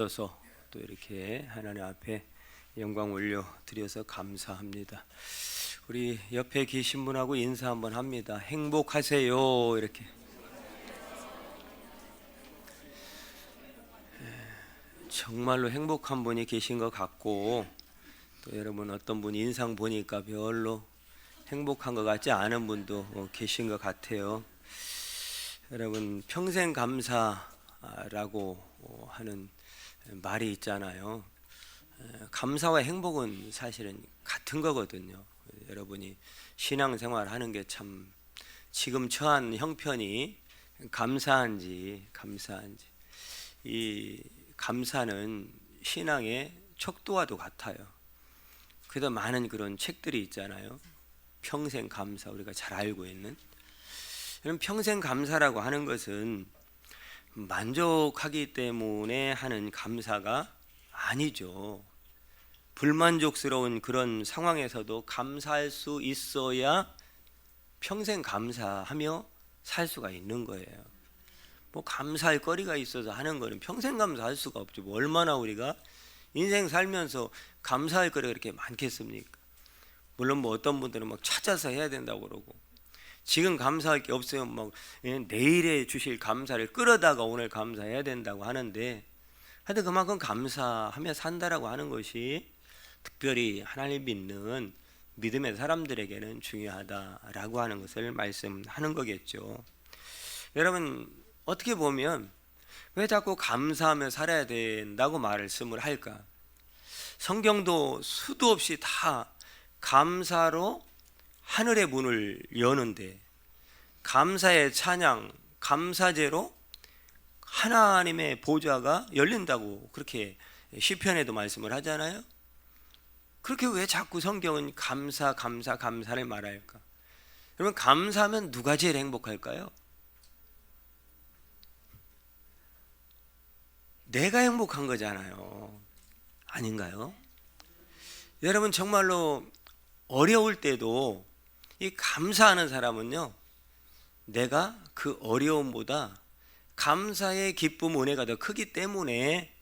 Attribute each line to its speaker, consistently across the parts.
Speaker 1: 또 이렇게 하나님 앞에 영광 올려 드려서 감사합니다. 우리 옆에 계신 분하고 인사 한번 합니다. 행복하세요. 이렇게. 정말로 행복한 분이 계신 것 같고, 또 여러분 어떤 분이 인상 보니까 별로 행복한 것 같지 않은 분도 계신 것 같아요. 여러분, 평생 감사라고 하는 말이 있잖아요. 감사와 행복은 사실은 같은 거거든요. 여러분이 신앙생활 하는 게 참 지금 처한 형편이 감사한지 이 감사는 신앙의 척도와도 같아요. 그래도 많은 그런 책들이 있잖아요. 평생 감사, 우리가 잘 알고 있는. 여러분, 평생 감사라고 하는 것은 만족하기 때문에 하는 감사가 아니죠. 불만족스러운 그런 상황에서도 감사할 수 있어야 평생 감사하며 살 수가 있는 거예요. 뭐 감사할 거리가 있어서 하는 거는 평생 감사할 수가 없죠. 뭐 얼마나 우리가 인생 살면서 감사할 거리가 그렇게 많겠습니까? 물론 뭐 어떤 분들은 막 찾아서 해야 된다고 그러고, 지금 감사할 게 없으면 막 내일에 주실 감사를 끌어다가 오늘 감사해야 된다고 하는데, 하여튼 그만큼 감사하며 산다라고 하는 것이 특별히 하나님 믿는 믿음의 사람들에게는 중요하다라고 하는 것을 말씀하는 거겠죠. 여러분, 어떻게 보면 왜 자꾸 감사하며 살아야 된다고 말씀을 할까? 성경도 수도 없이 다 감사로 하늘의 문을 여는데, 감사의 찬양, 감사제로 하나님의 보좌가 열린다고 그렇게 시편에도 말씀을 하잖아요. 그렇게 왜 자꾸 성경은 감사를 말할까? 여러분, 감사하면 누가 제일 행복할까요? 내가 행복한 거잖아요. 아닌가요? 여러분, 정말로 어려울 때도 이 감사하는 사람은요, 내가 그 어려움보다 감사의 기쁨, 은혜가 더 크기 때문에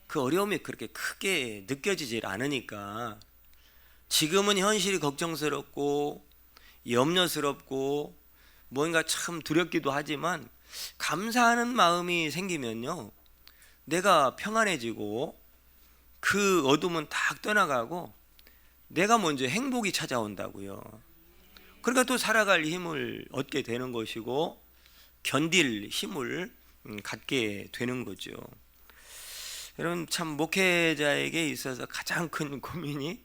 Speaker 1: 그 어려움이 그렇게 크게 느껴지질 않으니까, 지금은 현실이 걱정스럽고 염려스럽고 뭔가 참 두렵기도 하지만 감사하는 마음이 생기면요, 내가 평안해지고 그 어둠은 딱 떠나가고 내가 먼저 행복이 찾아온다고요. 그러니까 또 살아갈 힘을 얻게 되는 것이고 견딜 힘을 갖게 되는 거죠. 여러분, 참 목회자에게 있어서 가장 큰 고민이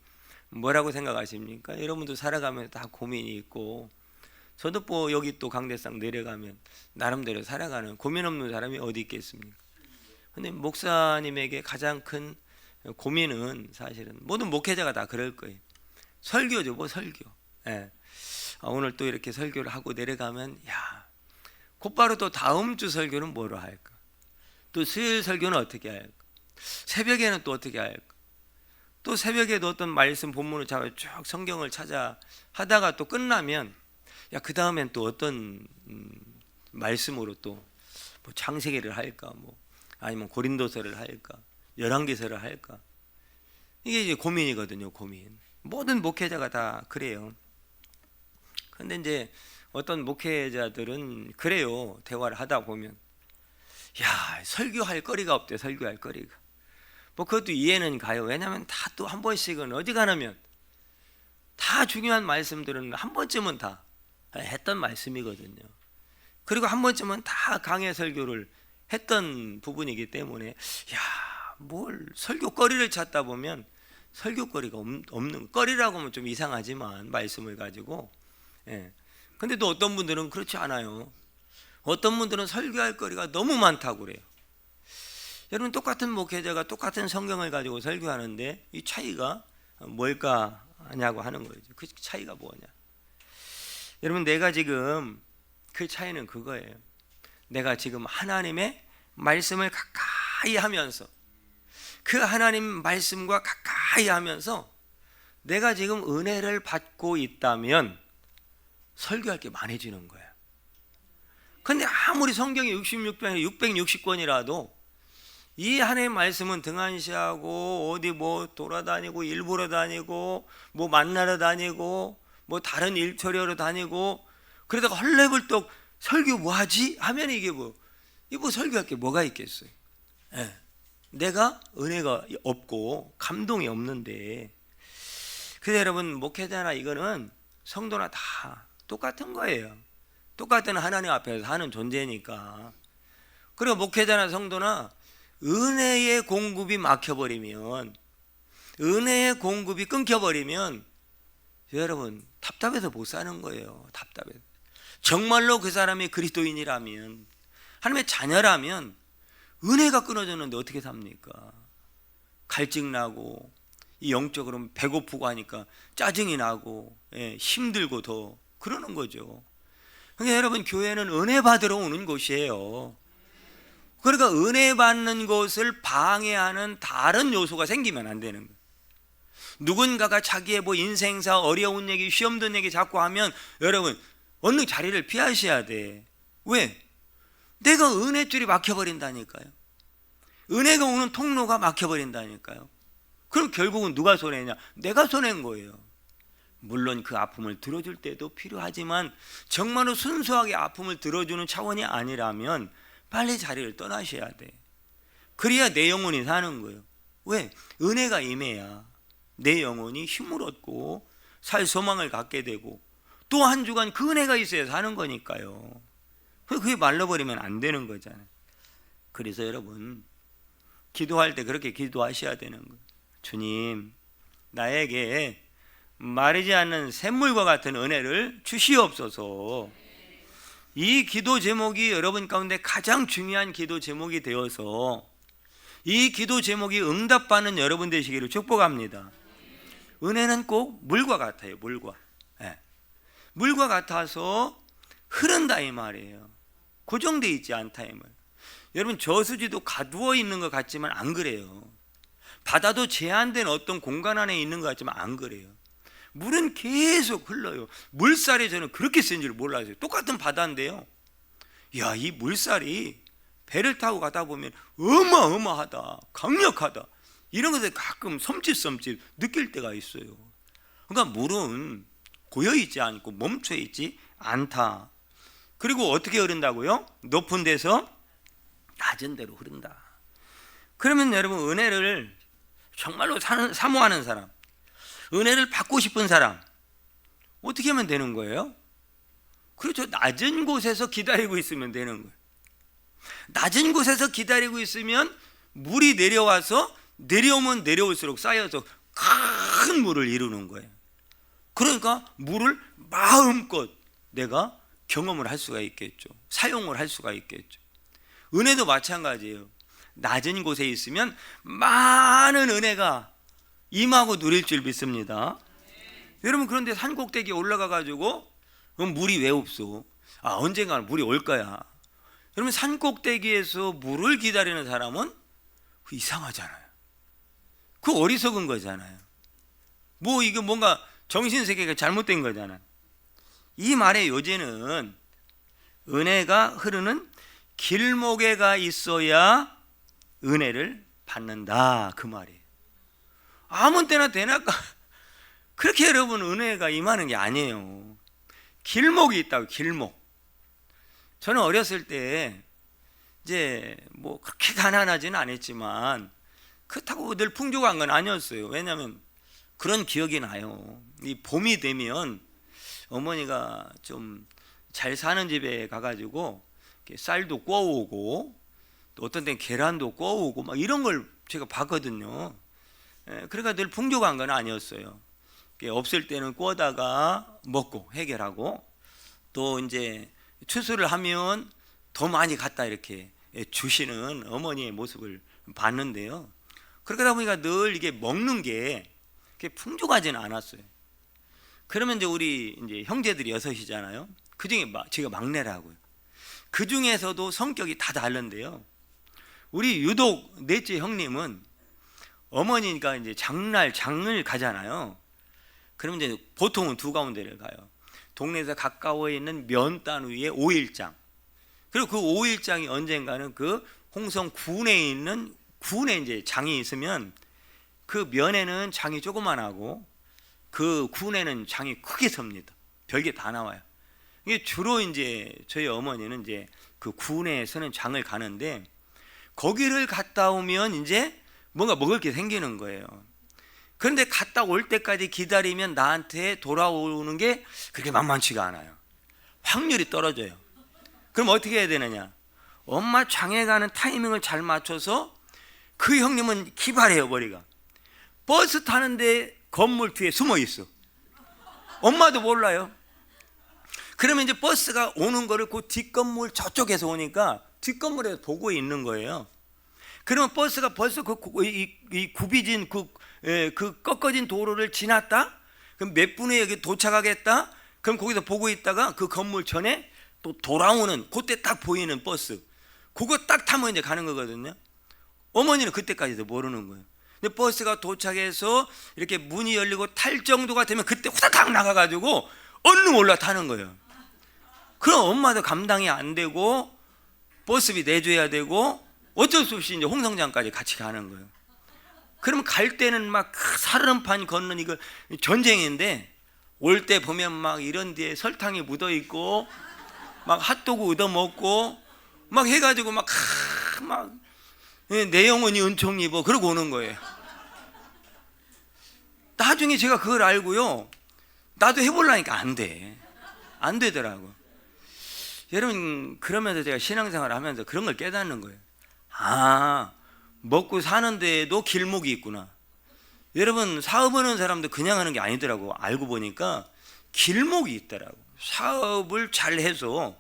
Speaker 1: 뭐라고 생각하십니까? 여러분도 살아가면 다 고민이 있고, 저도 뭐 여기 또 강대상 내려가면 나름대로 살아가는 고민 없는 사람이 어디 있겠습니까? 근데 목사님에게 가장 큰 고민은 사실은 모든 목회자가 다 그럴 거예요. 설교죠, 뭐 설교. 예. 오늘 또 이렇게 설교를 하고 내려가면, 야, 곧바로 또 다음 주 설교는 뭐로 할까? 또 수요일 설교는 어떻게 할까? 새벽에는 또 어떻게 할까? 또 새벽에도 어떤 말씀 본문을 쭉 성경을 찾아 하다가 또 끝나면, 야, 그 다음엔 또 어떤 말씀으로 또 뭐 창세기를 할까? 뭐 아니면 고린도서를 할까? 열왕기서를 할까? 이게 이제 고민이거든요, 고민. 모든 목회자가 다 그래요. 근데 이제 어떤 목회자들은 그래요. 대화를 하다 보면, 야, 설교할 거리가 없대. 설교할 거리가. 뭐 그것도 이해는 가요. 왜냐하면 다 또 한 번씩은 어지간하면 다 중요한 말씀들은 한 번쯤은 다 했던 말씀이거든요. 그리고 한 번쯤은 다 강해 설교를 했던 부분이기 때문에, 야, 뭘 설교거리를 찾다 보면 설교거리가 없는, 거리라고 하면 좀 이상하지만 말씀을 가지고, 예. 근데 또 어떤 분들은 그렇지 않아요. 어떤 분들은 설교할 거리가 너무 많다고 그래요. 여러분, 똑같은 목회자가 똑같은 성경을 가지고 설교하는데 이 차이가 뭘까 하냐고 하는 거죠. 그 차이가 뭐냐? 여러분, 내가 지금 그 차이는 그거예요. 내가 지금 하나님의 말씀을 가까이 하면서, 그 하나님 말씀과 가까이 하면서 내가 지금 은혜를 받고 있다면 설교할 게 많아지는 거예요. 근데 아무리 성경이 66편에 660권이라도 이 하나님의 말씀은 등한시하고 어디 뭐 돌아다니고 일 보러 다니고 뭐 만나러 다니고 뭐 다른 일 처리하러 다니고 그러다가 헐레벌떡 설교 뭐 하지? 하면 이게 뭐 설교할 게 뭐가 있겠어요? 예. 내가 은혜가 없고 감동이 없는데. 그래서 여러분, 목회자나 이거는 성도나 다 똑같은 거예요. 똑같은 하나님 앞에서 하는 존재니까. 그리고 목회자나 성도나 은혜의 공급이 막혀버리면, 은혜의 공급이 끊겨버리면 여러분 답답해서 못 사는 거예요. 답답해서. 정말로 그 사람이 그리스도인이라면, 하나님의 자녀라면 은혜가 끊어졌는데 어떻게 삽니까? 갈증 나고, 이 영적으로 배고프고 하니까 짜증이 나고, 힘들고 더 그러는 거죠. 그러니까 여러분, 교회는 은혜 받으러 오는 곳이에요. 그러니까 은혜 받는 것을 방해하는 다른 요소가 생기면 안 되는 거예요. 누군가가 자기의 뭐 인생사, 어려운 얘기, 시험 든 얘기 자꾸 하면 여러분 어느 자리를 피하셔야 돼. 왜? 내가 은혜줄이 막혀버린다니까요. 은혜가 오는 통로가 막혀버린다니까요. 그럼 결국은 누가 손해냐? 내가 손해인 거예요. 물론 그 아픔을 들어줄 때도 필요하지만 정말로 순수하게 아픔을 들어주는 차원이 아니라면 빨리 자리를 떠나셔야 돼. 그래야 내 영혼이 사는 거예요. 왜? 은혜가 임해야 내 영혼이 힘을 얻고 살 소망을 갖게 되고 또 한 주간 그 은혜가 있어야 사는 거니까요. 그게 말라버리면 안 되는 거잖아요. 그래서 여러분, 기도할 때 그렇게 기도하셔야 되는 거예요. 주님, 나에게 마르지 않는 샘물과 같은 은혜를 주시옵소서. 이 기도 제목이 여러분 가운데 가장 중요한 기도 제목이 되어서 이 기도 제목이 응답받는 여러분 되시기를 축복합니다. 은혜는 꼭 물과 같아요. 물과. 물과 같아서 흐른다 이 말이에요. 고정되어 있지 않다 이 말이에요. 여러분, 저수지도 가두어 있는 것 같지만 안 그래요. 바다도 제한된 어떤 공간 안에 있는 것 같지만 안 그래요. 물은 계속 흘러요. 물살이 저는 그렇게 센 줄 몰랐어요. 똑같은 바다인데요, 야, 이 물살이 배를 타고 가다 보면 어마어마하다, 강력하다, 이런 것을 가끔 섬찟 느낄 때가 있어요. 그러니까 물은 고여있지 않고 멈춰있지 않다. 그리고 어떻게 흐른다고요? 높은 데서 낮은 데로 흐른다. 그러면 여러분, 은혜를 정말로 사모하는 사람, 은혜를 받고 싶은 사람, 어떻게 하면 되는 거예요? 그렇죠. 낮은 곳에서 기다리고 있으면 되는 거예요. 낮은 곳에서 기다리고 있으면 물이 내려와서 내려오면 내려올수록 쌓여서 큰 물을 이루는 거예요. 그러니까 물을 마음껏 내가 경험을 할 수가 있겠죠. 사용을 할 수가 있겠죠. 은혜도 마찬가지예요. 낮은 곳에 있으면 많은 은혜가 임하고 누릴 줄 믿습니다. 여러분, 그런데 산 꼭대기에 올라가 가지고 물이 왜 없어? 언젠가는 물이 올 거야. 여러분, 산 꼭대기에서 물을 기다리는 사람은 이상하잖아요. 그 어리석은 거잖아요. 뭐 이게 뭔가 정신세계가 잘못된 거잖아요. 이 말의 요지는 은혜가 흐르는 길목에가 있어야 은혜를 받는다, 그 말이에요. 아무 때나 되나까 그렇게 여러분 은혜가 임하는 게 아니에요. 길목이 있다고. 길목. 저는 어렸을 때 이제 뭐 그렇게 가난하지는 않았지만 그렇다고 늘 풍족한 건 아니었어요. 왜냐하면 그런 기억이 나요. 이 봄이 되면 어머니가 좀 잘 사는 집에 가가지고 쌀도 구워오고 또 어떤 때는 계란도 구워오고 막 이런 걸 제가 봤거든요. 그러니까 늘 풍족한 건 아니었어요. 없을 때는 구워다가 먹고 해결하고, 또 이제 추수를 하면 더 많이 갖다 이렇게 주시는 어머니의 모습을 봤는데요. 그러다 보니까 늘 이게 먹는 게 풍족하지는 않았어요. 그러면 이제 우리 이제 형제들이 6이잖아요. 그 중에 제가 막내라고요. 그 중에서도 성격이 다 다른데요. 우리 유독 넷째 형님은 어머니가 이제 장을 가잖아요. 그러면 이제 보통은 두 가운데를 가요. 동네에서 가까워 있는 면단 위에 5일장, 그리고 그 5일장이 언젠가는 그 홍성 군에 있는 구운에 이제 장이 있으면 그 면에는 장이 조그만하고 그 구운에는 장이 크게 섭니다. 별게 다 나와요. 이게 주로 이제 저희 어머니는 이제 그 구운에서는 장을 가는데 거기를 갔다 오면 이제 뭔가 먹을 게 생기는 거예요. 그런데 갔다 올 때까지 기다리면 나한테 돌아오는 게 그렇게 만만치가 않아요. 확률이 떨어져요. 그럼 어떻게 해야 되느냐? 엄마 장에 가는 타이밍을 잘 맞춰서 그 형님은 기발해요. 머리가 버스 타는데 건물 뒤에 숨어 있어. 엄마도 몰라요. 그러면 이제 버스가 오는 거를 그 뒷건물 저쪽에서 오니까 뒷건물에서 보고 있는 거예요. 그러면 버스가 벌써 이 굽이진 그 꺾어진 도로를 지났다? 그럼 몇 분에 여기 도착하겠다? 그럼 거기서 보고 있다가 그 건물 전에 또 돌아오는 그때 딱 보이는 버스, 그거 딱 타면 이제 가는 거거든요. 어머니는 그때까지도 모르는 거예요. 근데 버스가 도착해서 이렇게 문이 열리고 탈 정도가 되면 그때 후다닥 나가가지고 얼른 올라타는 거예요. 그럼 엄마도 감당이 안 되고 버스비 내줘야 되고 어쩔 수 없이 이제 홍성장까지 같이 가는 거예요. 그러면 갈 때는 막 사르름판 걷는 이거 전쟁인데 올 때 보면 막 이런 데에 설탕이 묻어 있고 막 핫도그 얻어 먹고 막 해가지고 막 내 영혼이 은총 입어 그러고 오는 거예요. 나중에 제가 그걸 알고요, 나도 해보려니까 안 되더라고. 여러분, 그러면서 제가 신앙생활을 하면서 그런 걸 깨닫는 거예요. 아, 먹고 사는 데에도 길목이 있구나. 여러분, 사업하는 사람도 그냥 하는 게 아니더라고. 알고 보니까 길목이 있더라고. 사업을 잘 해서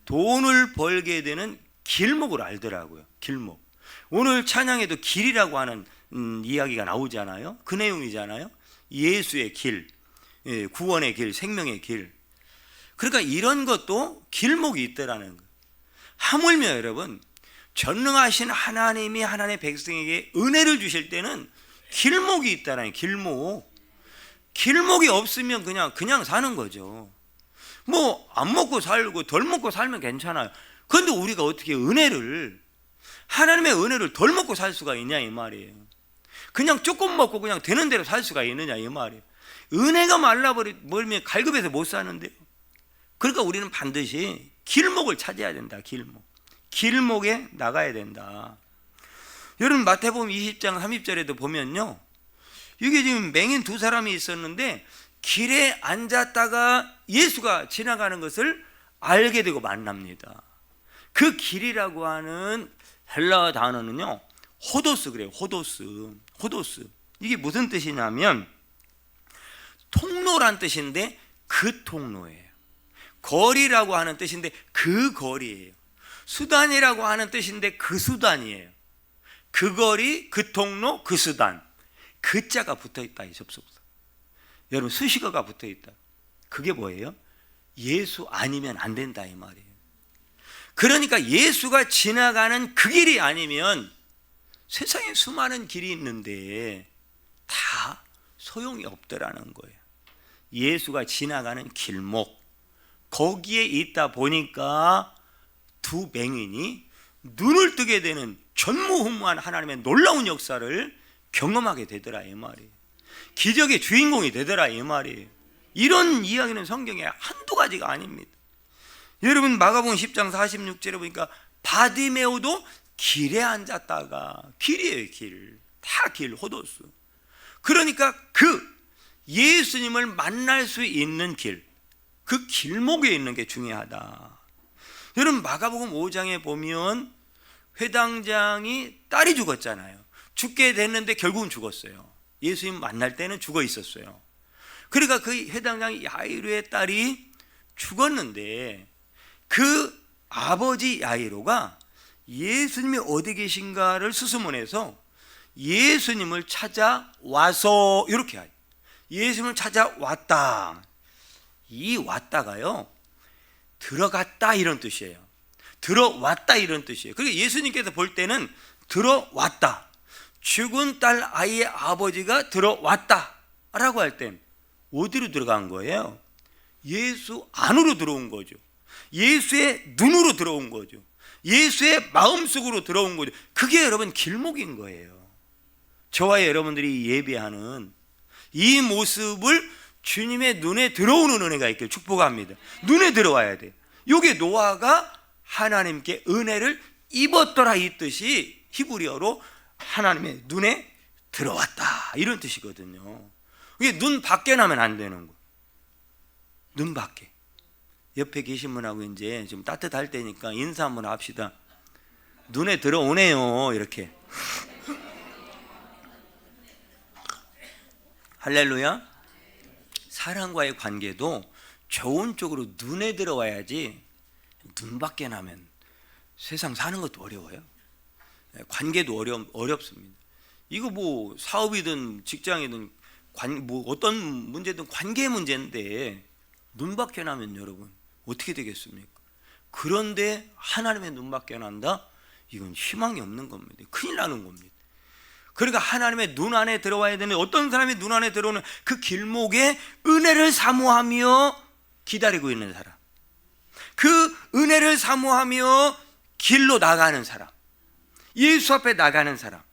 Speaker 1: 돈을 벌게 되는 길목을 알더라고요. 길목. 오늘 찬양에도 길이라고 하는 이야기가 나오잖아요. 그 내용이잖아요. 예수의 길, 구원의 길, 생명의 길. 그러니까 이런 것도 길목이 있더라는 거예요. 하물며 여러분, 전능하신 하나님이 하나님의 백성에게 은혜를 주실 때는 길목이 있다라는 길목. 길목이 없으면 그냥 사는 거죠. 뭐 안 먹고 살고 덜 먹고 살면 괜찮아요. 그런데 우리가 어떻게 하나님의 은혜를 덜 먹고 살 수가 있냐 이 말이에요. 그냥 조금 먹고 그냥 되는 대로 살 수가 있느냐 이 말이에요. 은혜가 말라버리면 갈급해서 못 사는데요. 그러니까 우리는 반드시 길목을 찾아야 된다. 길목에 나가야 된다. 여러분, 마태복음 20장 30절에도 보면요, 이게 지금 맹인 두 사람이 있었는데 길에 앉았다가 예수가 지나가는 것을 알게 되고 만납니다. 그 길이라고 하는 헬라어 단어는요, 호도스 그래요. 호도스. 이게 무슨 뜻이냐면 통로란 뜻인데 그 통로예요. 거리라고 하는 뜻인데 그 거리예요. 수단이라고 하는 뜻인데 그 수단이에요. 그 거리, 그 통로, 그 수단. 그 자가 붙어있다. 이 접속사. 여러분, 수식어가 붙어있다. 그게 뭐예요? 예수 아니면 안 된다 이 말이에요. 그러니까 예수가 지나가는 그 길이 아니면 세상에 수많은 길이 있는데 다 소용이 없더라는 거예요. 예수가 지나가는 길목, 거기에 있다 보니까 두 맹인이 눈을 뜨게 되는 전무후무한 하나님의 놀라운 역사를 경험하게 되더라 이 말이에요. 기적의 주인공이 되더라 이 말이에요. 이런 이야기는 성경에 한두 가지가 아닙니다. 여러분, 마가복음 10장 46절에 보니까 바디메오도 길에 앉았다가, 길이에요. 다 길, 호도스. 그러니까 그 예수님을 만날 수 있는 길, 그 길목에 있는 게 중요하다. 여러분, 마가복음 5장에 보면 회당장이 딸이 죽었잖아요. 죽게 됐는데 결국은 죽었어요. 예수님 만날 때는 죽어 있었어요. 그러니까 그 회당장 야이로의 딸이 죽었는데 그 아버지 야이로가 예수님이 어디 계신가를 수소문해서 예수님을 찾아와서, 이렇게 하요. 예수님을 찾아왔다. 이 왔다가요, 들어갔다 이런 뜻이에요. 들어왔다 이런 뜻이에요. 그러니까 예수님께서 볼 때는 들어왔다, 죽은 딸 아이의 아버지가 들어왔다 라고 할 땐 어디로 들어간 거예요? 예수 안으로 들어온 거죠. 예수의 눈으로 들어온 거죠. 예수의 마음속으로 들어온 거죠. 그게 여러분 길목인 거예요. 저와 여러분들이 예배하는 이 모습을 주님의 눈에 들어오는 은혜가 있길 축복합니다. 눈에 들어와야 돼요. 이게 노아가 하나님께 은혜를 입었더라 이 뜻이 히브리어로 하나님의 눈에 들어왔다 이런 뜻이거든요. 이게 눈 밖에 나면 안 되는 거. 눈 밖에. 옆에 계신 분하고 이제 좀 따뜻할 때니까 인사 한번 합시다. 눈에 들어오네요. 이렇게. 할렐루야. 사람과의 관계도 좋은 쪽으로 눈에 들어와야지 눈 밖에 나면 세상 사는 것도 어려워요. 관계도 어렵습니다. 이거 뭐 사업이든 직장이든 뭐 어떤 문제든 관계 문제인데 눈 밖에 나면 여러분 어떻게 되겠습니까? 그런데 하나님의 눈 밖에 난다? 이건 희망이 없는 겁니다. 큰일 나는 겁니다. 그러니까 하나님의 눈 안에 들어와야 되는, 어떤 사람이 눈 안에 들어오는 그 길목에 은혜를 사모하며 기다리고 있는 사람, 그 은혜를 사모하며 길로 나가는 사람, 예수 앞에 나가는 사람,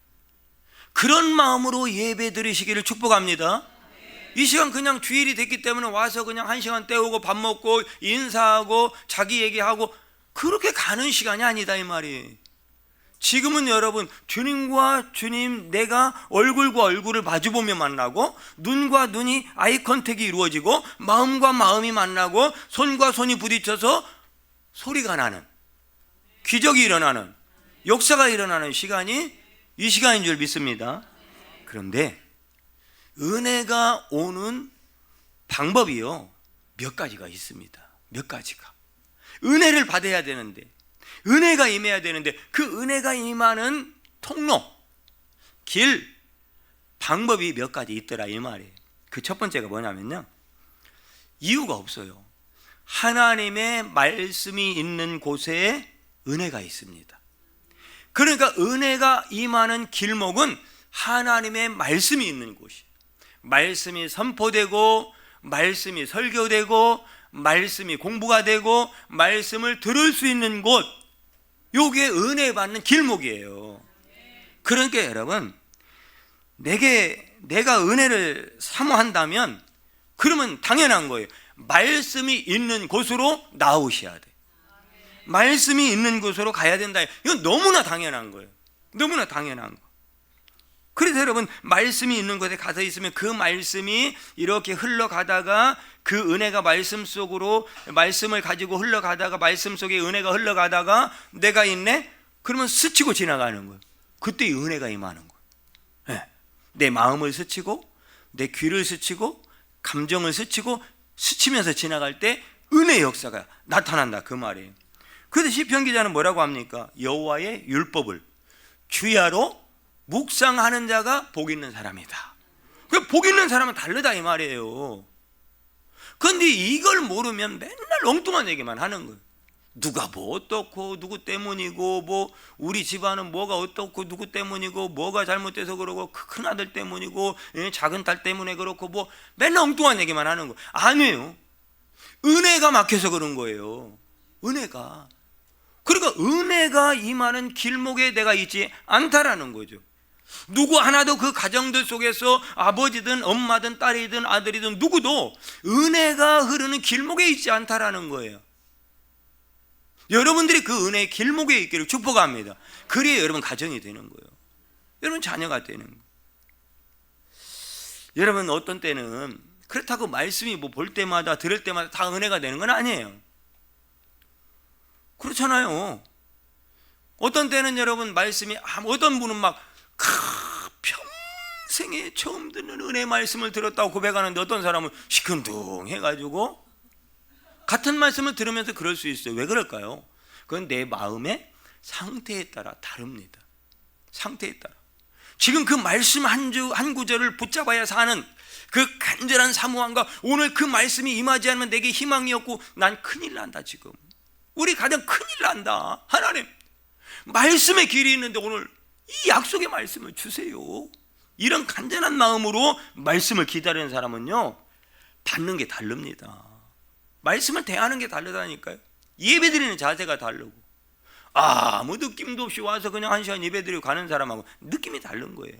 Speaker 1: 그런 마음으로 예배 드리시기를 축복합니다. 이 시간 그냥 주일이 됐기 때문에 와서 그냥 1시간 때우고 밥 먹고 인사하고 자기 얘기하고 그렇게 가는 시간이 아니다 이 말이에요. 지금은 여러분 주님과 주님, 내가 얼굴과 얼굴을 마주보며 만나고 눈과 눈이 아이 컨택이 이루어지고 마음과 마음이 만나고 손과 손이 부딪혀서 소리가 나는, 기적이 일어나는, 역사가 일어나는 시간이 이 시간인 줄 믿습니다. 그런데 은혜가 오는 방법이요 몇 가지가 있습니다. 몇 가지가. 은혜를 받아야 되는데, 은혜가 임해야 되는데, 그 은혜가 임하는 통로, 길, 방법이 몇 가지 있더라 이 말이에요. 그 첫 번째가 뭐냐면요, 이유가 없어요. 하나님의 말씀이 있는 곳에 은혜가 있습니다. 그러니까 은혜가 임하는 길목은 하나님의 말씀이 있는 곳이, 말씀이 선포되고 말씀이 설교되고 말씀이 공부가 되고 말씀을 들을 수 있는 곳, 요게 은혜 받는 길목이에요. 그러니까 여러분, 내가 은혜를 사모한다면 그러면 당연한 거예요. 말씀이 있는 곳으로 나오셔야 돼. 말씀이 있는 곳으로 가야 된다. 이건 너무나 당연한 거예요. 너무나 당연한 거. 그래서 여러분, 말씀이 있는 곳에 가서 있으면 그 말씀이 이렇게 흘러가다가 그 은혜가 말씀 속으로, 말씀을 가지고 흘러가다가 말씀 속에 은혜가 흘러가다가 내가 있네? 그러면 스치고 지나가는 거예요. 그때 은혜가 임하는 거예요. 네. 내 마음을 스치고 내 귀를 스치고 감정을 스치고 스치면서 지나갈 때 은혜의 역사가 나타난다 그 말이에요. 그래서 시편 기자는 뭐라고 합니까? 여호와의 율법을 주야로 묵상하는 자가 복 있는 사람이다. 그 복 있는 사람은 다르다 이 말이에요. 그런데 이걸 모르면 맨날 엉뚱한 얘기만 하는 거예요. 누가 뭐 어떻고 누구 때문이고, 뭐 우리 집안은 뭐가 어떻고 누구 때문이고, 뭐가 잘못돼서 그러고 큰 아들 때문이고 작은 딸 때문에 그렇고, 뭐 맨날 엉뚱한 얘기만 하는 거예요. 아니에요. 은혜가 막혀서 그런 거예요. 은혜가. 그러니까 은혜가 임하는 길목에 내가 있지 않다라는 거죠. 누구 하나도 그 가정들 속에서 아버지든 엄마든 딸이든 아들이든 누구도 은혜가 흐르는 길목에 있지 않다라는 거예요. 여러분들이 그 은혜의 길목에 있기를 축복합니다. 그래야 여러분 가정이 되는 거예요. 여러분 자녀가 되는 거예요. 여러분 어떤 때는 그렇다고 말씀이 뭐 볼 때마다 들을 때마다 다 은혜가 되는 건 아니에요. 그렇잖아요. 어떤 때는 여러분 말씀이, 어떤 분은 막 평생에 처음 듣는 은혜 말씀을 들었다고 고백하는데 어떤 사람은 시큰둥해가지고 같은 말씀을 들으면서 그럴 수 있어요. 왜 그럴까요? 그건 내 마음의 상태에 따라 다릅니다. 상태에 따라. 지금 그 말씀 한 구절을 붙잡아야 사는 그 간절한 사모함과 오늘 그 말씀이 임하지 않으면 내게 희망이 없고 난 큰일 난다. 지금 우리 가정 큰일 난다. 하나님 말씀의 길이 있는데 오늘 이 약속의 말씀을 주세요. 이런 간절한 마음으로 말씀을 기다리는 사람은요 받는 게 다릅니다. 말씀을 대하는 게 다르다니까요. 예배드리는 자세가 다르고, 아무 느낌도 없이 와서 그냥 1시간 예배드리고 가는 사람하고 느낌이 다른 거예요.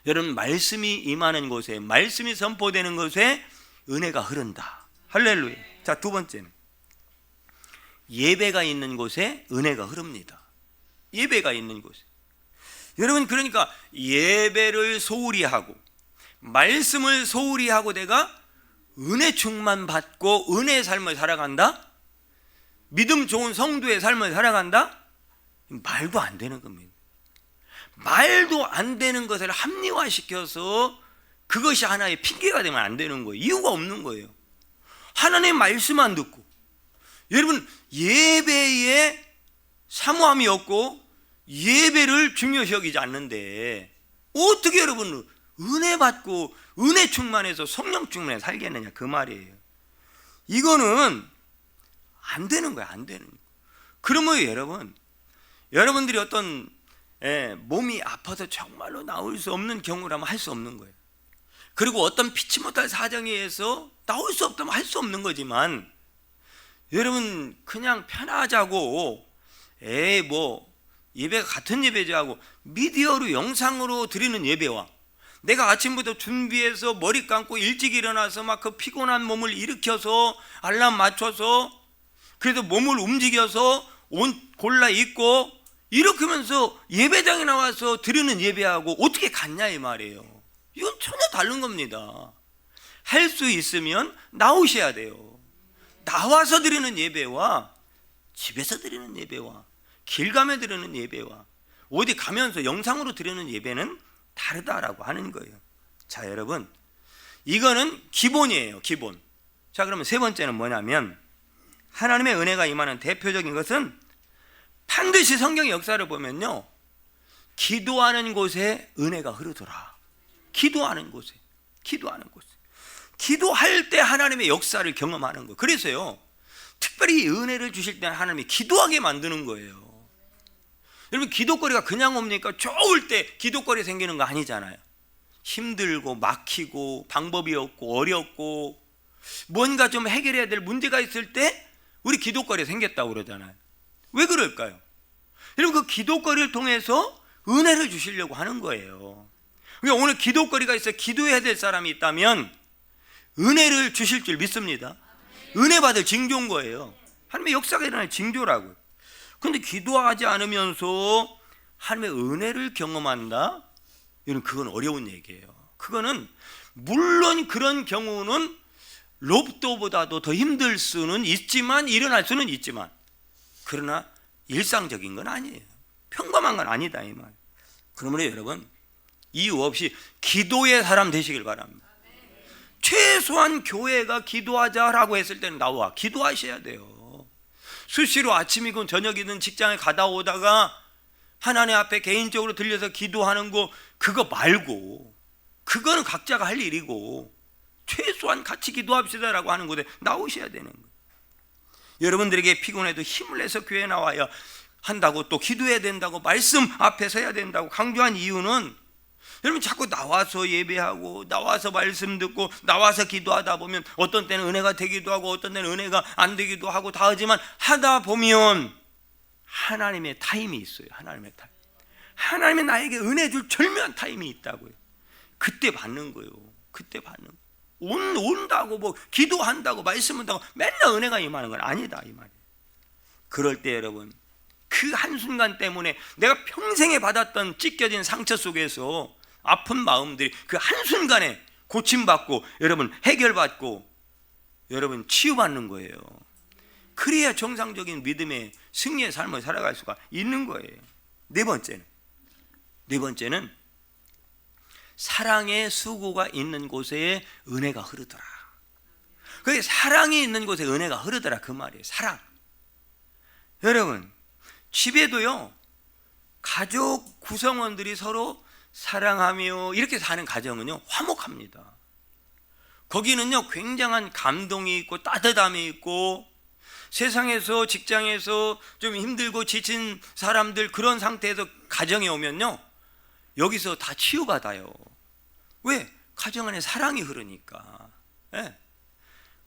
Speaker 1: 여러분, 말씀이 임하는 곳에, 말씀이 선포되는 곳에 은혜가 흐른다. 할렐루야. 자, 두 번째는 예배가 있는 곳에 은혜가 흐릅니다. 예배가 있는 곳에. 여러분, 그러니까 예배를 소홀히 하고 말씀을 소홀히 하고 내가 은혜 충만 받고 은혜의 삶을 살아간다? 믿음 좋은 성도의 삶을 살아간다? 말도 안 되는 겁니다. 말도 안 되는 것을 합리화시켜서 그것이 하나의 핑계가 되면 안 되는 거예요. 이유가 없는 거예요. 하나님의 말씀 안 듣고, 여러분, 예배에 사모함이 없고 예배를 중요시 여기지 않는데 어떻게 여러분 은혜 받고 은혜 충만해서 성령 충만해 살겠느냐, 그 말이에요. 이거는 안 되는 거야, 안 되는 거야. 그러면 여러분들이 어떤 몸이 아파서 정말로 나올 수 없는 경우라면 할 수 없는 거예요. 그리고 어떤 피치 못할 사정에 의해서 나올 수 없다면 할 수 없는 거지만, 여러분 그냥 편하자고 예배가 같은 예배지 하고 미디어로 영상으로 드리는 예배와 내가 아침부터 준비해서 머리 감고 일찍 일어나서 막 그 피곤한 몸을 일으켜서 알람 맞춰서 그래도 몸을 움직여서 옷 골라 입고 이렇게 하면서 예배장에 나와서 드리는 예배하고 어떻게 같냐 이 말이에요. 이건 전혀 다른 겁니다. 할 수 있으면 나오셔야 돼요. 나와서 드리는 예배와 집에서 드리는 예배와 길 가며 드리는 예배와 어디 가면서 영상으로 드리는 예배는 다르다라고 하는 거예요. 자, 여러분, 이거는 기본이에요, 기본. 자, 그러면 세 번째는 뭐냐면, 하나님의 은혜가 임하는 대표적인 것은 반드시 성경의 역사를 보면요, 기도하는 곳에 은혜가 흐르더라. 기도하는 곳에 기도할 때 하나님의 역사를 경험하는 거예요. 그래서요, 특별히 은혜를 주실 때는 하나님이 기도하게 만드는 거예요. 여러분, 기도거리가 그냥 옵니까? 좋을 때 기도거리 생기는 거 아니잖아요. 힘들고 막히고 방법이 없고 어렵고 뭔가 좀 해결해야 될 문제가 있을 때 우리 기도거리 생겼다고 그러잖아요. 왜 그럴까요? 여러분, 그 기도거리를 통해서 은혜를 주시려고 하는 거예요. 그러니까 오늘 기도거리가 있어 기도해야 될 사람이 있다면 은혜를 주실 줄 믿습니다. 은혜 받을 징조인 거예요. 하나님의 역사가 일어날 징조라고요. 근데 기도하지 않으면서 하나님의 은혜를 경험한다? 이건 그건 어려운 얘기예요. 그거는 물론 그런 경우는 롭도보다도 더 힘들 수는 있지만, 일어날 수는 있지만, 그러나 일상적인 건 아니에요. 평범한 건 아니다 이 말. 그러므로 여러분, 이유 없이 기도의 사람 되시길 바랍니다. 최소한 교회가 기도하자라고 했을 때는 나와 기도하셔야 돼요. 수시로 아침이건 저녁이든 직장에 가다 오다가 하나님 앞에 개인적으로 들려서 기도하는 거, 그거 말고, 그거는 각자가 할 일이고 최소한 같이 기도합시다라고 하는 곳에 나오셔야 되는 거예요. 여러분들에게 피곤해도 힘을 내서 교회에 나와야 한다고, 또 기도해야 된다고, 말씀 앞에 서야 된다고 강조한 이유는, 여러분 자꾸 나와서 예배하고 나와서 말씀 듣고 나와서 기도하다 보면 어떤 때는 은혜가 되기도 하고 어떤 때는 은혜가 안 되기도 하고 다 하지만, 하다 보면 하나님의 타임이 있어요. 하나님의 나에게 은혜 줄 절묘한 타임이 있다고요. 그때 받는 거예요. 그때 받는 거예요. 온다고 뭐 기도한다고 말씀한다고 맨날 은혜가 임하는 건 아니다 이 말이에요. 그럴 때 여러분, 그 한순간 때문에 내가 평생에 받았던 찢겨진 상처 속에서 아픈 마음들이 그 한순간에 고침받고 여러분 해결받고 여러분 치유받는 거예요. 그래야 정상적인 믿음의 승리의 삶을 살아갈 수가 있는 거예요. 네 번째는 사랑의 수고가 있는 곳에 은혜가 흐르더라. 그게 사랑이 있는 곳에 은혜가 흐르더라 그 말이에요. 사랑. 여러분, 집에도요, 가족 구성원들이 서로 사랑하며 이렇게 사는 가정은요 화목합니다. 거기는요 굉장한 감동이 있고 따뜻함이 있고, 세상에서 직장에서 좀 힘들고 지친 사람들 그런 상태에서 가정에 오면요 여기서 다 치유받아요. 왜? 가정 안에 사랑이 흐르니까.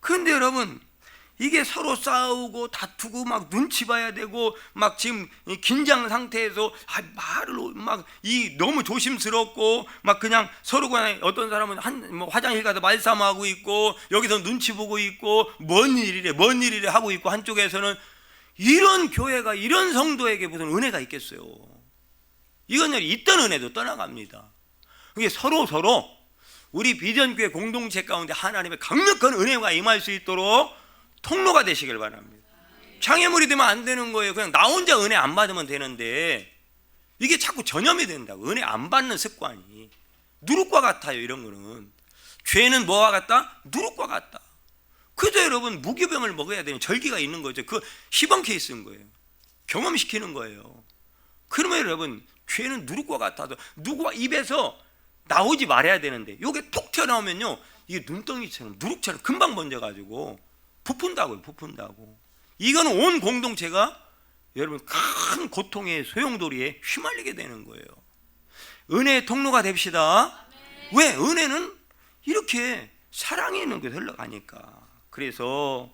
Speaker 1: 그런데 여러분, 이게 서로 싸우고 다투고 막 눈치 봐야 되고 막 지금 긴장 상태에서 말을 막 너무 조심스럽고 막 그냥 서로 그냥 어떤 사람은 뭐 화장실 가서 말싸움하고 있고 여기서 눈치 보고 있고 뭔 일이래 하고 있고 한쪽에서는 이런 교회가 이런 성도에게 무슨 은혜가 있겠어요. 이건 있던 은혜도 떠나갑니다. 이게 서로 우리 비전교회 공동체 가운데 하나님의 강력한 은혜가 임할 수 있도록 통로가 되시길 바랍니다. 장애물이 되면 안 되는 거예요. 그냥 나 혼자 은혜 안 받으면 되는데 이게 자꾸 전염이 된다고. 은혜 안 받는 습관이 누룩과 같아요. 이런 거는 죄는 뭐와 같다? 누룩과 같다. 그래서 여러분 무교병을 먹어야 되는 절기가 있는 거죠. 그 시범 케이스인 거예요. 경험시키는 거예요. 그러면 여러분 죄는 누룩과 같아도 누구와 입에서 나오지 말아야 되는데 이게 톡 튀어나오면요 이게 눈덩이처럼 누룩처럼 금방 번져가지고 부푼다고. 이거는 온 공동체가 여러분 큰 고통의 소용돌이에 휘말리게 되는 거예요. 은혜의 통로가 됩시다. 왜? 은혜는 이렇게 사랑에 있는 게 흘러가니까. 그래서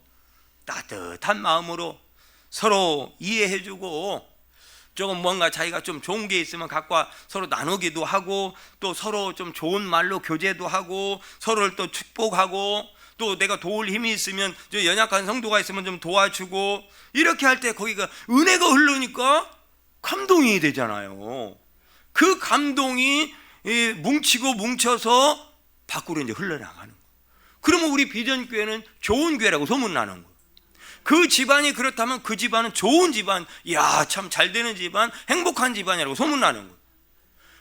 Speaker 1: 따뜻한 마음으로 서로 이해해주고 조금 뭔가 자기가 좀 좋은 게 있으면 갖고 서로 나누기도 하고 또 서로 좀 좋은 말로 교제도 하고 서로를 또 축복하고 또 내가 도울 힘이 있으면 연약한 성도가 있으면 좀 도와주고 이렇게 할 때 거기가 은혜가 흐르니까 감동이 되잖아요. 그 감동이 뭉치고 뭉쳐서 밖으로 이제 흘러나가는 거예요. 그러면 우리 비전교회는 좋은 교회라고 소문나는 거예요. 그 집안이 그렇다면 그 집안은 좋은 집안, 참 잘 되는 집안, 행복한 집안이라고 소문나는 거예요.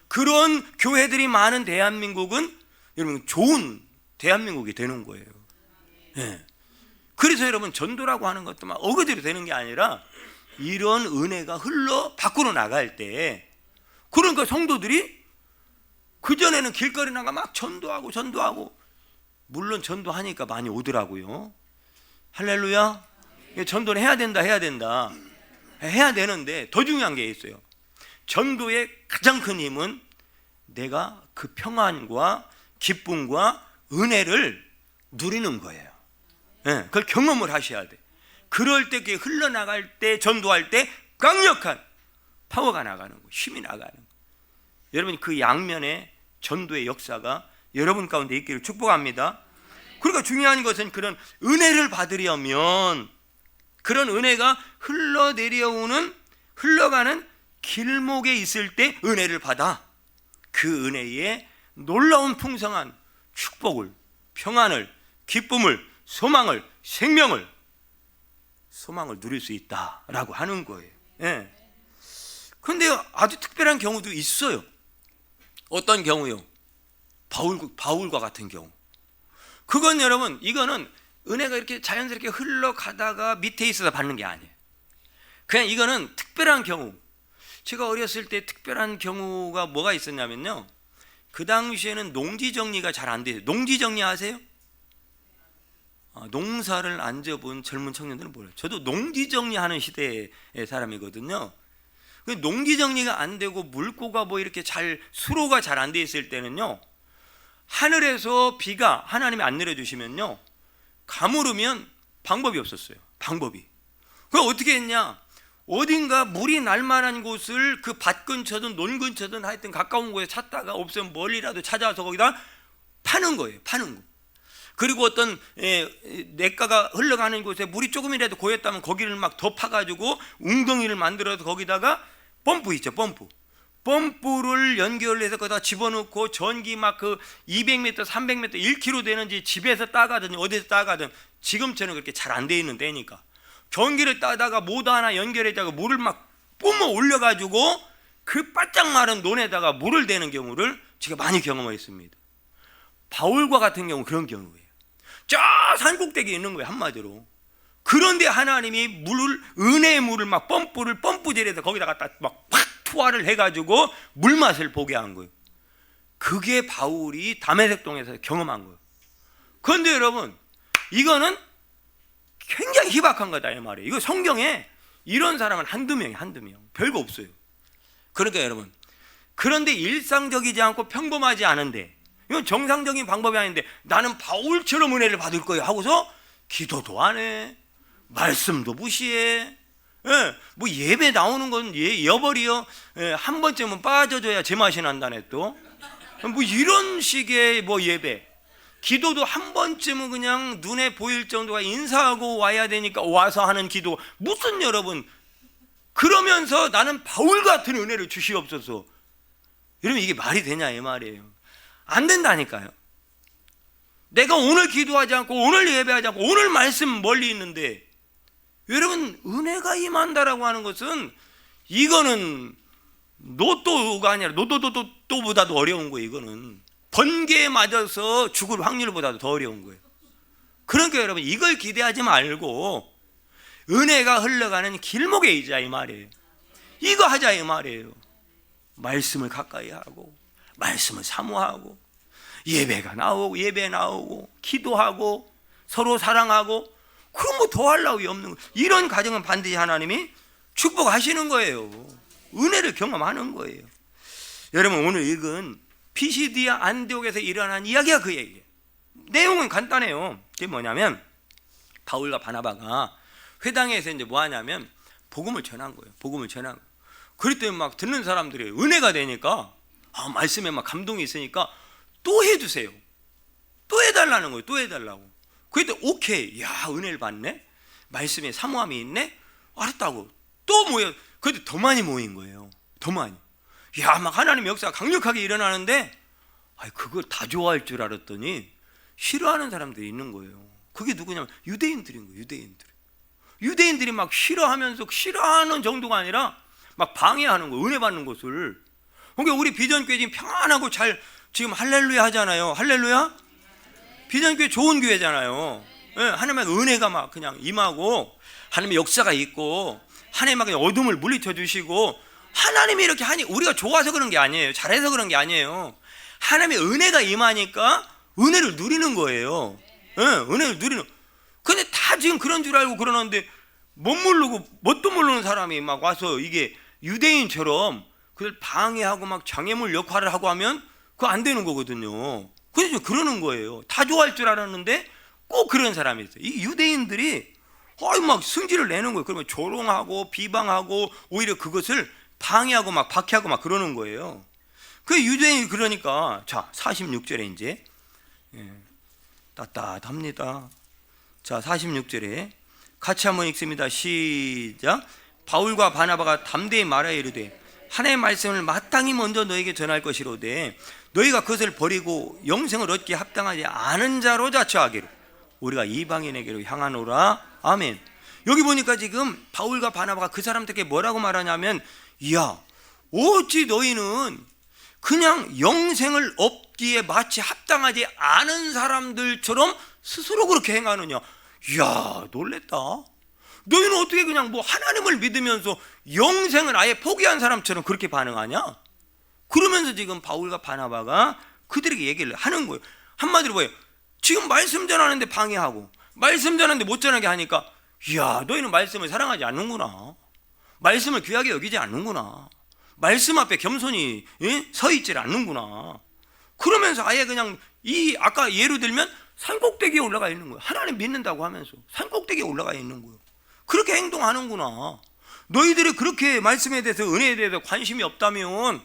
Speaker 1: 그런 교회들이 많은 대한민국은 여러분 좋은 대한민국이 되는 거예요. 네. 그래서 여러분 전도라고 하는 것도 막 어거지로 되는 게 아니라 이런 은혜가 흘러 밖으로 나갈 때 그러니까 성도들이 그전에는 길거리 나가 막 전도하고 물론 전도하니까 많이 오더라고요. 할렐루야. 전도를 해야 된다. 해야 되는데 더 중요한 게 있어요. 전도의 가장 큰 힘은 내가 그 평안과 기쁨과 은혜를 누리는 거예요. 그걸 경험을 하셔야 돼. 그럴 때 그게 흘러나갈 때 전도할 때 강력한 파워가 나가는 거예요. 힘이 나가는 거예요. 여러분 그 양면의 전도의 역사가 여러분 가운데 있기를 축복합니다. 그러니까 중요한 것은 그런 은혜를 받으려면 그런 은혜가 흘러가는 길목에 있을 때 은혜를 받아 그 은혜에 놀라운 풍성한 축복을, 평안을, 기쁨을, 소망을, 생명을, 소망을 누릴 수 있다라고 하는 거예요. 그런데 아주 특별한 경우도 있어요. 어떤 경우요? 바울과 같은 경우. 그건 여러분 이거는 은혜가 이렇게 자연스럽게 흘러가다가 밑에 있어서 받는 게 아니에요. 그냥 이거는 특별한 경우. 제가 어렸을 때 특별한 경우가 뭐가 있었냐면요, 그 당시에는 농지 정리가 잘 안 돼요. 농지 정리 아세요? 농사를 안 져본 젊은 청년들은 몰라요. 저도 농지 정리하는 시대의 사람이거든요. 농지 정리가 안 되고 물고가 뭐 이렇게 수로가 잘 안 돼 있을 때는요, 하늘에서 비가 하나님이 안 내려주시면요 가물으면 방법이 없었어요. 방법이. 그럼 어떻게 했냐, 어딘가 물이 날 만한 곳을 그 밭 근처든 논 근처든 하여튼 가까운 곳에 찾다가 없으면 멀리라도 찾아서 거기다 파는 거예요. 파는 거. 그리고 어떤 냇가가 흘러가는 곳에 물이 조금이라도 고였다면 거기를 막 더 파가지고 웅덩이를 만들어서 거기다가 펌프 있죠. 펌프를 연결해서 거기다 집어넣고 전기 막 그 200m, 300m, 1km 되는지 집에서 따가든 어디서 따가든 지금처럼 그렇게 잘 안 돼 있는 때니까 전기를 따다가 모터 하나 연결해다가 물을 막 뿜어 올려가지고 그 바짝 마른 논에다가 물을 대는 경우를 제가 많이 경험했습니다. 바울과 같은 경우 그런 경우예요. 저 산꼭대기에 있는 거예요, 한마디로. 그런데 하나님이 은혜의 물을 막 펌프질해서 거기다 갖다 막 팍 투하를 해가지고 물맛을 보게 한 거예요. 그게 바울이 다메섹동에서 경험한 거예요. 그런데 여러분 이거는 굉장히 희박한 거다 이 말이에요. 이거 성경에 이런 사람은 한두 명 별거 없어요. 그러니까 여러분, 그런데 일상적이지 않고 평범하지 않은데 이건 정상적인 방법이 아닌데 나는 바울처럼 은혜를 받을 거예요 하고서 기도도 안 해, 말씀도 무시해. 예, 뭐 예배 나오는 건 여벌이요. 예, 한 번쯤은 빠져줘야 제맛이 난다네 또. 뭐 이런 식의 뭐 예배. 기도도 한 번쯤은 그냥 눈에 보일 정도가 인사하고 와야 되니까 와서 하는 기도. 무슨 여러분, 그러면서 나는 바울 같은 은혜를 주시옵소서. 여러분 이게 말이 되냐 이 말이에요. 안 된다니까요. 내가 오늘 기도하지 않고 오늘 예배하지 않고 오늘 말씀 멀리 있는데, 여러분 은혜가 임한다라고 하는 것은 이거는 로또가 아니라 로또보다도 어려운 거예요. 이거는 번개에 맞아서 죽을 확률보다도 더 어려운 거예요. 그러니까 여러분 이걸 기대하지 말고 은혜가 흘러가는 길목에 있자 이 말이에요. 이거 하자 이 말이에요. 말씀을 가까이 하고 말씀을 사모하고 예배가 나오고 예배 나오고 기도하고 서로 사랑하고, 그럼 뭐 더 하려고 없는 거예요. 이런 가정은 반드시 하나님이 축복하시는 거예요. 은혜를 경험하는 거예요. 여러분 오늘 읽은 피시디아 안디옥에서 일어난 이야기가 그 얘기예요. 내용은 간단해요. 그게 뭐냐면 바울과 바나바가 회당에서 이제 뭐 하냐면 복음을 전한 거예요. 복음을 전한 거예요. 그랬더니 막 듣는 사람들이 은혜가 되니까 말씀에 막 감동이 있으니까 또 해주세요. 또 해달라는 거예요. 또 해달라고. 그랬더니 오케이. 야 은혜를 받네. 말씀에 사모함이 있네. 알았다고. 또 모여. 그래도 더 많이 모인 거예요. 더 많이. 야 막 하나님의 역사가 강력하게 일어나는데, 그걸 다 좋아할 줄 알았더니 싫어하는 사람들이 있는 거예요. 그게 누구냐면 유대인들인 거예요. 유대인들이 막 싫어하면서, 싫어하는 정도가 아니라 막 방해하는 거예요. 은혜 받는 것을. 그러니까 우리 비전교회 지금 평안하고 잘 지금 할렐루야 하잖아요. 할렐루야. 비전교회 좋은 교회잖아요. 네, 하나님의 은혜가 막 그냥 임하고 하나님의 역사가 있고 하나님의 어둠을 물리쳐 주시고, 하나님이 이렇게 하니 우리가 좋아서 그런 게 아니에요. 잘해서 그런 게 아니에요. 하나님의 은혜가 임하니까 은혜를 누리는 거예요. 네, 은혜를 누리는. 근데 다 지금 그런 줄 알고 그러는데 못 모르고 뭣도 모르는 사람이 막 와서 이게 유대인처럼 그걸 방해하고 막 장애물 역할을 하고 하면 그거 안 되는 거거든요. 그래서 그러는 거예요. 다 좋아할 줄 알았는데 꼭 그런 사람이 있어요. 이 유대인들이 막 승질을 내는 거예요. 그러면 조롱하고 비방하고 오히려 그것을 방해하고 막 박해하고 막 그러는 거예요. 그 유대인이 그러니까 자 46절에 이제 따뜻합니다. 자 46절에 같이 한번 읽습니다. 시작. 바울과 바나바가 담대히 말하여 이르되 하나님의 말씀을 마땅히 먼저 너에게 전할 것이로되 너희가 그것을 버리고 영생을 얻기에 합당하지 않은 자로 자처하기로 우리가 이방인에게로 향하노라. 아멘. 여기 보니까 지금 바울과 바나바가 그 사람들에게 뭐라고 말하냐면, 야 어찌 너희는 그냥 영생을 얻기에 마치 합당하지 않은 사람들처럼 스스로 그렇게 행하느냐. 이야 놀랬다. 너희는 어떻게 그냥 뭐 하나님을 믿으면서 영생을 아예 포기한 사람처럼 그렇게 반응하냐. 그러면서 지금 바울과 바나바가 그들에게 얘기를 하는 거예요. 한마디로 뭐예요? 지금 말씀 전하는데 방해하고 말씀 전하는데 못 전하게 하니까, 이야 너희는 말씀을 사랑하지 않는구나. 말씀을 귀하게 여기지 않는구나. 말씀 앞에 겸손히 서 있질 않는구나. 그러면서 아예 그냥 이 아까 예로 들면 산꼭대기에 올라가 있는 거예요. 하나님 믿는다고 하면서 산꼭대기에 올라가 있는 거예요. 그렇게 행동하는구나. 너희들이 그렇게 말씀에 대해서 은혜에 대해서 관심이 없다면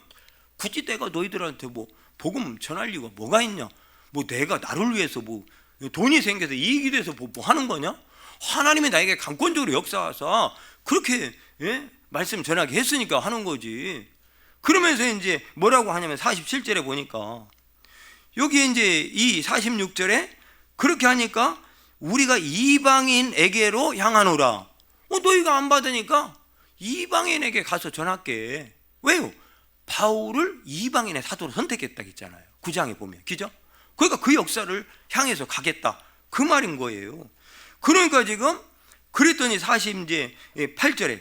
Speaker 1: 굳이 내가 너희들한테 뭐 복음 전할 이유가 뭐가 있냐. 뭐 내가 나를 위해서 뭐 돈이 생겨서 이익이 돼서 뭐 하는 거냐. 하나님이 나에게 강권적으로 역사하사 그렇게 말씀 전하게 했으니까 하는 거지. 그러면서 이제 뭐라고 하냐면 47절에 보니까 여기 이제 이 46절에 그렇게 하니까 우리가 이방인에게로 향하노라. 너희가 안 받으니까 이방인에게 가서 전할게. 왜요? 바울을 이방인의 사도로 선택했다 했잖아요. 9장에 보면. 그죠? 그러니까 그 역사를 향해서 가겠다. 그 말인 거예요. 그러니까 지금 그랬더니 48절에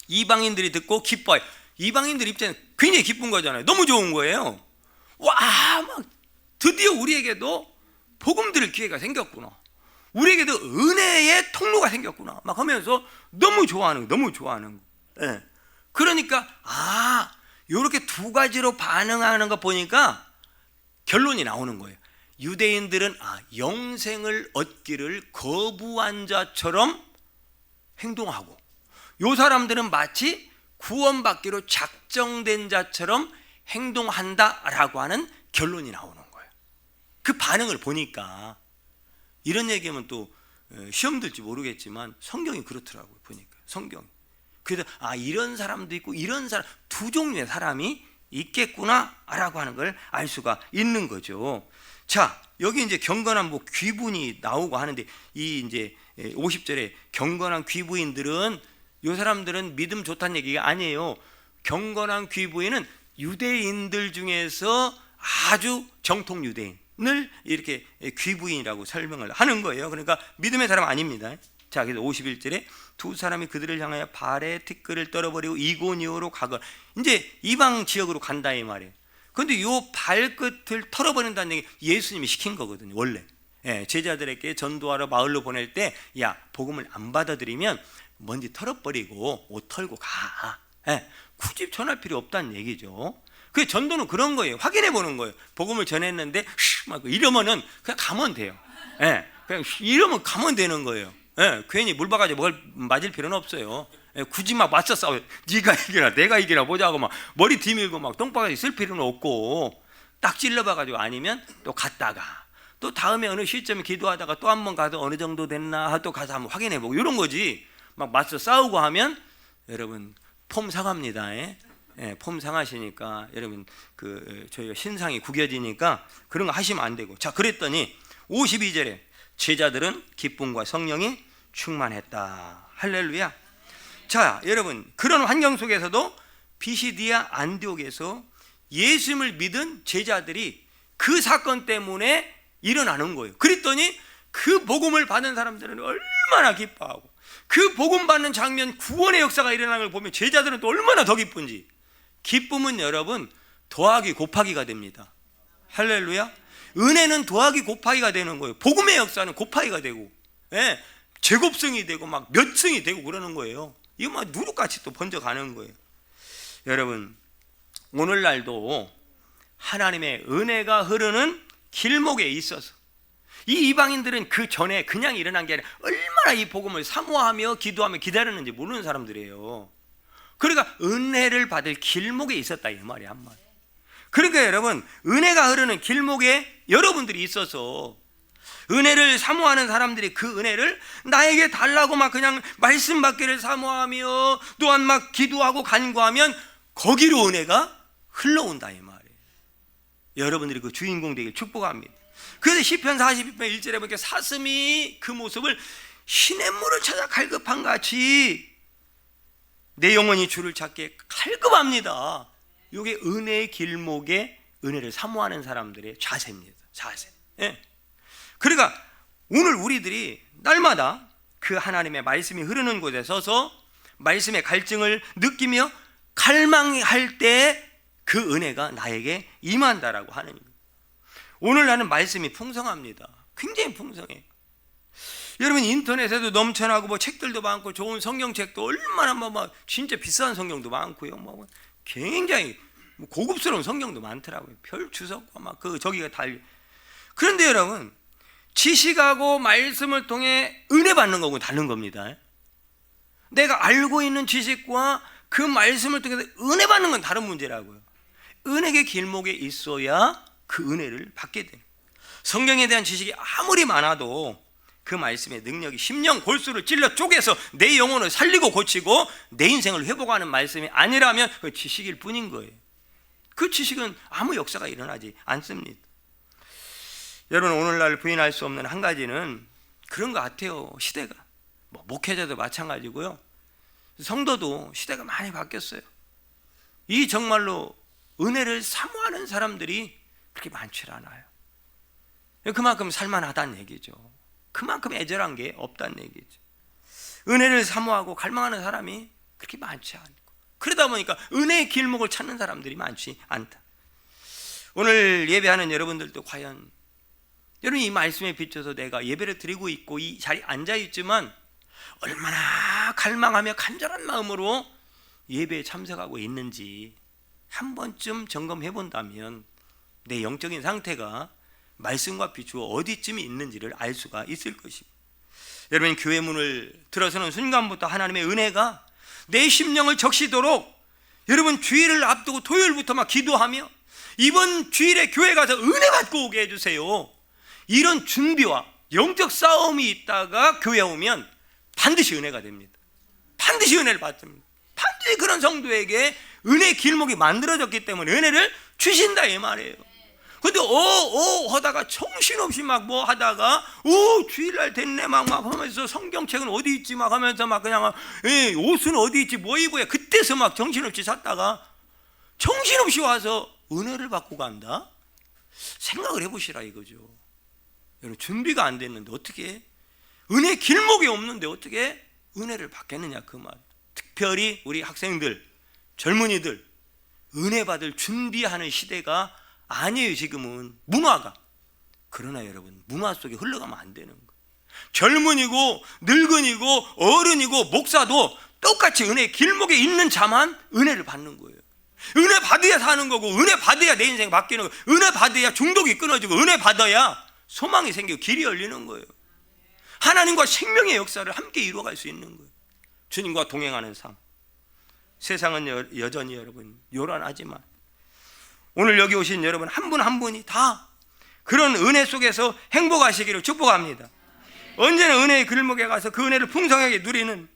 Speaker 1: 이방인들이 듣고 기뻐해. 이방인들 입장에 굉장히 기쁜 거잖아요. 너무 좋은 거예요. 와, 막 드디어 우리에게도 복음 들을 기회가 생겼구나. 우리에게도 은혜의 통로가 생겼구나. 막 하면서 너무 좋아하는 거, 너무 좋아하는 거. 네. 그러니까 이렇게 두 가지로 반응하는 거 보니까 결론이 나오는 거예요. 유대인들은 영생을 얻기를 거부한 자처럼 행동하고, 요 사람들은 마치 구원받기로 작정된 자처럼 행동한다라고 하는 결론이 나오는 거예요. 그 반응을 보니까, 이런 얘기하면 또 시험 들지 모르겠지만 성경이 그렇더라고요. 보니까 성경이. 그래서 이런 사람도 있고 이런 사람, 두 종류의 사람이 있겠구나라고 하는 걸 알 수가 있는 거죠. 자, 여기 이제 경건한 귀분이 나오고 하는데, 이 이제 50절에 경건한 귀부인들은, 이 사람들은 믿음 좋다는 얘기가 아니에요. 경건한 귀부인은 유대인들 중에서 아주 정통 유대인을 이렇게 귀부인이라고 설명을 하는 거예요. 그러니까 믿음의 사람 아닙니다. 자, 그래서 51절에 두 사람이 그들을 향하여 발에 티끌을 떨어버리고 이고니오로 가거나, 이제 이방 지역으로 간다 이 말이에요. 그런데 요 발끝을 털어버린다는 얘기 예수님이 시킨 거거든요. 원래 제자들에게 전도하러 마을로 보낼 때, 야, 복음을 안 받아들이면 먼지 털어버리고 옷 털고 가. 굳이 전할 필요 없다는 얘기죠. 그 전도는 그런 거예요. 확인해 보는 거예요. 복음을 전했는데 막 이러면은 그냥 가면 돼요. 그냥 이러면 가면 되는 거예요. 괜히 물 박아서 뭘 맞을 필요는 없어요. 굳이 막 맞서 싸워요. 네가 이기라 내가 이기라 보자고 막 머리 뒤밀고 막 똥바가지 쓸 필요는 없고, 딱 찔러봐가지고 아니면 또 갔다가 또 다음에 어느 시점에 기도하다가 또 한 번 가서 어느 정도 됐나 또 가서 한번 확인해보고, 이런 거지. 막 맞서 싸우고 하면 여러분 폼 상합니다. 폼 상하시니까 여러분 저희가 신상이 구겨지니까 그런 거 하시면 안 되고. 자, 그랬더니 52절에 제자들은 기쁨과 성령이 충만했다. 할렐루야. 자, 여러분, 그런 환경 속에서도 비시디아 안디옥에서 예수님을 믿은 제자들이 그 사건 때문에 일어나는 거예요. 그랬더니 그 복음을 받은 사람들은 얼마나 기뻐하고, 그 복음 받는 장면, 구원의 역사가 일어나는 걸 보면 제자들은 또 얼마나 더 기쁜지. 기쁨은 여러분 더하기 곱하기가 됩니다. 할렐루야. 은혜는 더하기 곱하기가 되는 거예요. 복음의 역사는 곱하기가 되고, 제곱성이 되고 막 몇 승이 되고 그러는 거예요. 이거 막 누룩같이 또 번져가는 거예요. 여러분, 오늘날도 하나님의 은혜가 흐르는 길목에 있어서 이 이방인들은 그 전에 그냥 일어난 게 아니라 얼마나 이 복음을 사모하며 기도하며 기다렸는지 모르는 사람들이에요. 그러니까 은혜를 받을 길목에 있었다 이 말이야, 한 말. 그러니까 여러분, 은혜가 흐르는 길목에 여러분들이 있어서 은혜를 사모하는 사람들이 그 은혜를 나에게 달라고 막 그냥 말씀 받기를 사모하며 또한 막 기도하고 간구하면 거기로 은혜가 흘러온다 이 말이에요. 여러분들이 그 주인공 되길 축복합니다. 그래서 시편 42편 1절에 보니까 사슴이 그 모습을 시냇물을 찾아 갈급한 같이 내 영혼이 주를 찾기에 갈급합니다. 이게 은혜의 길목에 은혜를 사모하는 사람들의 자세입니다. 자세. 그러니까 오늘 우리들이 날마다 그 하나님의 말씀이 흐르는 곳에 서서 말씀의 갈증을 느끼며 갈망할 때 그 은혜가 나에게 임한다라고 하는 거예요. 오늘 나는 말씀이 풍성합니다. 굉장히 풍성해요. 여러분, 인터넷에도 넘쳐나고 책들도 많고 좋은 성경책도 얼마나 막 진짜 비싼 성경도 많고요. 뭐 굉장히 고급스러운 성경도 많더라고요. 별 주석과 막 저기가 달려. 그런데 여러분, 지식하고 말씀을 통해 은혜 받는 거고 다른 겁니다. 내가 알고 있는 지식과 그 말씀을 통해서 은혜 받는 건 다른 문제라고요. 은혜의 길목에 있어야 그 은혜를 받게 돼요. 성경에 대한 지식이 아무리 많아도 그 말씀의 능력이 심령 골수를 찔러 쪼개서 내 영혼을 살리고 고치고 내 인생을 회복하는 말씀이 아니라면 그 지식일 뿐인 거예요. 그 지식은 아무 역사가 일어나지 않습니다. 여러분, 오늘날 부인할 수 없는 한 가지는 그런 것 같아요. 시대가 목회자도 마찬가지고요, 성도도 시대가 많이 바뀌었어요. 이 정말로 은혜를 사모하는 사람들이 그렇게 많지 않아요. 그만큼 살만하다는 얘기죠. 그만큼 애절한 게 없다는 얘기죠. 은혜를 사모하고 갈망하는 사람이 그렇게 많지 않고, 그러다 보니까 은혜의 길목을 찾는 사람들이 많지 않다. 오늘 예배하는 여러분들도 과연 여러분 이 말씀에 비춰서 내가 예배를 드리고 있고 이 자리에 앉아 있지만 얼마나 갈망하며 간절한 마음으로 예배에 참석하고 있는지 한 번쯤 점검해 본다면 내 영적인 상태가 말씀과 비추어 어디쯤에 있는지를 알 수가 있을 것입니다. 여러분, 교회 문을 들어서는 순간부터 하나님의 은혜가 내 심령을 적시도록 여러분 주일을 앞두고 토요일부터 막 기도하며 이번 주일에 교회 가서 은혜 받고 오게 해주세요. 이런 준비와 영적 싸움이 있다가 교회 오면 반드시 은혜가 됩니다. 반드시 은혜를 받습니다. 반드시 그런 성도에게 은혜의 길목이 만들어졌기 때문에 은혜를 주신다 이 말이에요. 근데 하다가 정신없이 막 뭐 하다가 주일날 됐네 막 하면서 성경책은 어디 있지 막 하면서 막 그냥 옷은 어디 있지 뭐 입어야 그때서 막 정신없이 샀다가 정신없이 와서 은혜를 받고 간다? 생각을 해보시라 이거죠. 여러분, 준비가 안 됐는데 어떻게 은혜 길목이 없는데 어떻게 은혜를 받겠느냐 그 말. 특별히 우리 학생들, 젊은이들 은혜 받을 준비하는 시대가 아니에요. 지금은 문화가. 그러나 여러분, 문화 속에 흘러가면 안 되는 거예요. 젊은이고 늙은이고 어른이고 목사도 똑같이 은혜 길목에 있는 자만 은혜를 받는 거예요. 은혜 받아야 사는 거고, 은혜 받아야 내 인생 바뀌는 거예요. 은혜 받아야 중독이 끊어지고, 은혜 받아야 소망이 생기고 길이 열리는 거예요. 하나님과 생명의 역사를 함께 이루어갈 수 있는 거예요. 주님과 동행하는 삶. 세상은 여전히 여러분 요란하지만 오늘 여기 오신 여러분 한 분 한 분이 다 그런 은혜 속에서 행복하시기를 축복합니다. 언제나 은혜의 길목에 가서 그 은혜를 풍성하게 누리는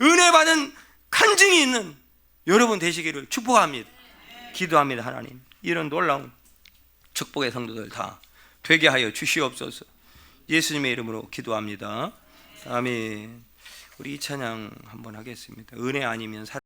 Speaker 1: 은혜 받은 간증이 있는 여러분 되시기를 축복합니다. 기도합니다. 하나님, 이런 놀라운 축복의 성도들 다 되게 하여 주시옵소서. 예수님의 이름으로 기도합니다. 아멘. 우리 이 찬양 한번 하겠습니다. 은혜 아니면